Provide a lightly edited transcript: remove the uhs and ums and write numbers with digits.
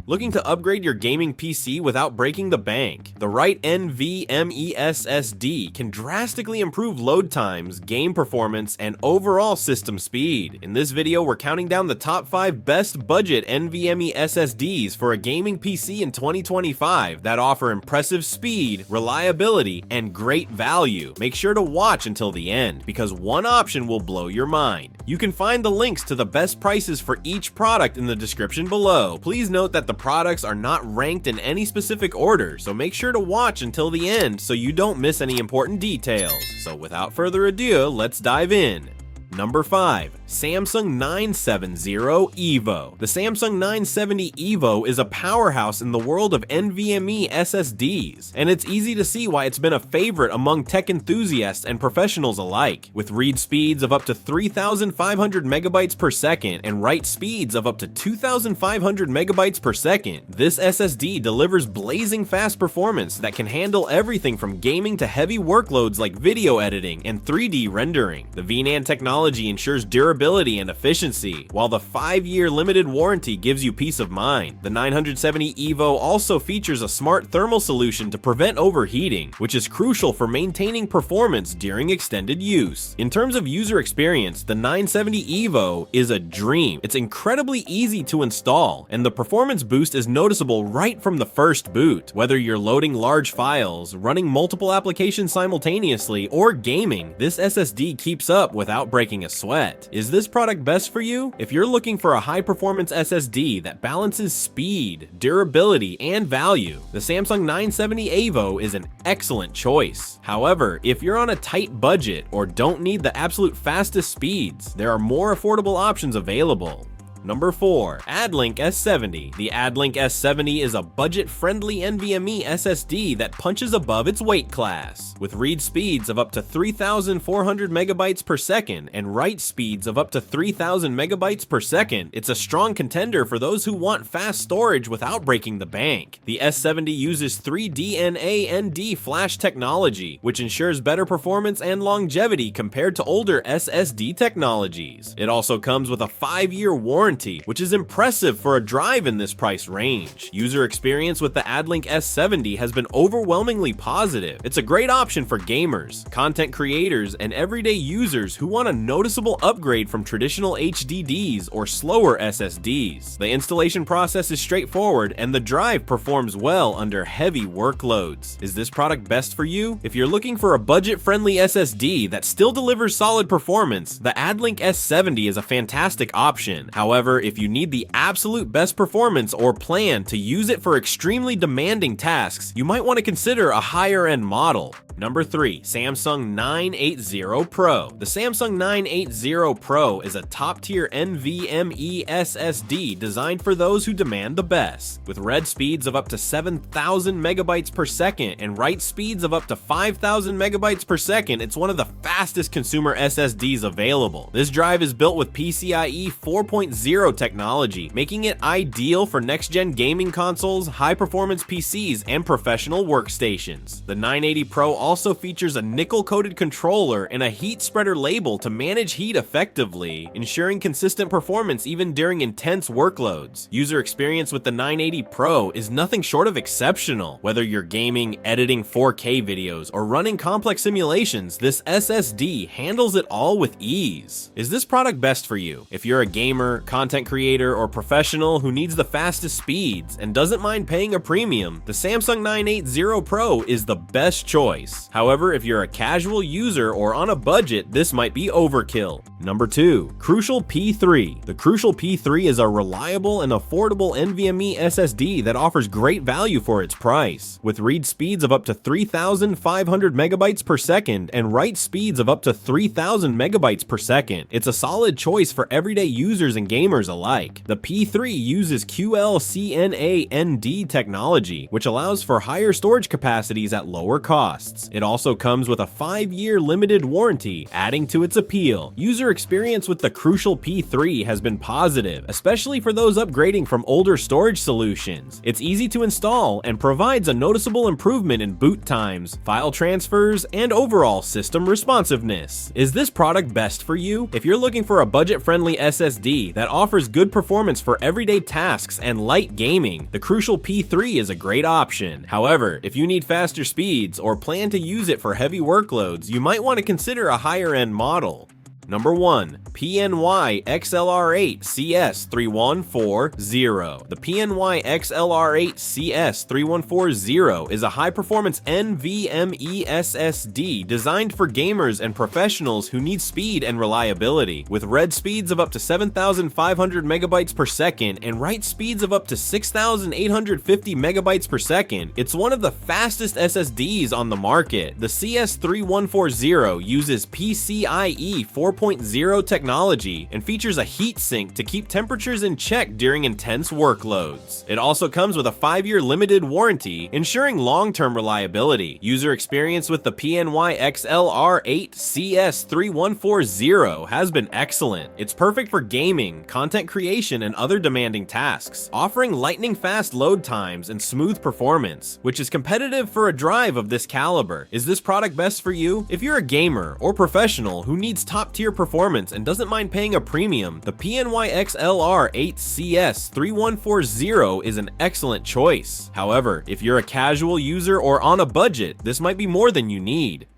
Looking to upgrade your gaming PC without breaking the bank? The right NVMe SSD can drastically improve load times, game performance, and overall system speed. In this video, we're counting down the top 5 best budget NVMe SSDs for a gaming PC in 2025 that offer impressive speed, reliability, and great value. Make sure to watch until the end, because one option will blow your mind. You can find the links to the best prices for each product in the description below. Please note that the products are not ranked in any specific order, so make sure to watch until the end so you don't miss any important details. So without further ado, let's dive in. Number 5. Samsung 970 EVO. The Samsung 970 EVO is a powerhouse in the world of NVMe SSDs, and it's easy to see why it's been a favorite among tech enthusiasts and professionals alike. With read speeds of up to 3,500 megabytes per second and write speeds of up to 2,500 megabytes per second, this SSD delivers blazing fast performance that can handle everything from gaming to heavy workloads like video editing and 3D rendering. The VNAND technology ensures durability and efficiency, while the 5-year limited warranty gives you peace of mind. The 970 EVO also features a smart thermal solution to prevent overheating, which is crucial for maintaining performance during extended use. In terms of user experience, the 970 EVO is a dream. It's incredibly easy to install, and the performance boost is noticeable right from the first boot. Whether you're loading large files, running multiple applications simultaneously, or gaming, this SSD keeps up without breaking a sweat. Is this product best for you? If you're looking for a high-performance SSD that balances speed, durability, and value, the Samsung 970 EVO is an excellent choice. However, if you're on a tight budget or don't need the absolute fastest speeds, there are more affordable options available. Number 4. Addlink S70. The Addlink S70 is a budget-friendly NVMe SSD that punches above its weight class. With read speeds of up to 3,400 megabytes per second and write speeds of up to 3,000 megabytes per second, it's a strong contender for those who want fast storage without breaking the bank. The S70 uses 3D flash technology, which ensures better performance and longevity compared to older SSD technologies. It also comes with a 5-year warranty, which is impressive for a drive in this price range. User experience with the Addlink S70 has been overwhelmingly positive. It's a great option for gamers, content creators, and everyday users who want a noticeable upgrade from traditional HDDs or slower SSDs. The installation process is straightforward, and the drive performs well under heavy workloads. Is this product best for you? If you're looking for a budget-friendly SSD that still delivers solid performance, the Addlink S70 is a fantastic option. However, if you need the absolute best performance or plan to use it for extremely demanding tasks, you might want to consider a higher-end model. Number 3. Samsung 980 Pro. The Samsung 980 Pro is a top-tier NVMe SSD designed for those who demand the best. With read speeds of up to 7,000 megabytes per second and write speeds of up to 5,000 megabytes per second, it's one of the fastest consumer SSDs available. This drive is built with PCIe 4.0 technology, making it ideal for next-gen gaming consoles, high-performance PCs, and professional workstations. The 980 Pro also features a nickel-coated controller and a heat spreader label to manage heat effectively, ensuring consistent performance even during intense workloads. User experience with the 980 Pro is nothing short of exceptional. Whether you're gaming, editing 4K videos, or running complex simulations, this SSD handles it all with ease. Is this product best for you? If you're a gamer, content creator, or professional who needs the fastest speeds and doesn't mind paying a premium, the Samsung 980 Pro is the best choice. However, if you're a casual user or on a budget, this might be overkill. Number 2. Crucial P3. The Crucial P3 is a reliable and affordable NVMe SSD that offers great value for its price. With read speeds of up to 3,500 megabytes per second and write speeds of up to 3,000 megabytes per second, it's a solid choice for everyday users and gamers alike. The P3 uses QLCNAND technology, which allows for higher storage capacities at lower costs. performance. It also comes with a 5-year limited warranty, adding to its appeal. User experience with the Crucial P3 has been positive, especially for those upgrading from older storage solutions. It's easy to install and provides a noticeable improvement in boot times, file transfers, and overall system responsiveness. Is this product best for you? If you're looking for a budget-friendly SSD that offers good performance for everyday tasks and light gaming, the Crucial P3 is a great option. However, if you need faster speeds or plan to use it for heavy workloads, you might want to consider a higher-end model. Number 1. PNY XLR8 CS3140. The PNY XLR8 CS3140 is a high-performance NVMe SSD designed for gamers and professionals who need speed and reliability. With read speeds of up to 7,500 megabytes per second and write speeds of up to 6,850 megabytes per second, it's one of the fastest SSDs on the market. The CS3140 uses PCIe 4.0 technology and features a heat sink to keep temperatures in check during intense workloads. It also comes with a 5-year limited warranty, ensuring long-term reliability. User experience with the PNY XLR8 CS3140 has been excellent. It's perfect for gaming, content creation, and other demanding tasks, offering lightning-fast load times and smooth performance, which is competitive for a drive of this caliber. Is this product best for you? If you're a gamer or professional who needs top-tier performance and doesn't mind paying a premium, the PNY XLR8 CS3140 is an excellent choice. However, if you're a casual user or on a budget, this might be more than you need.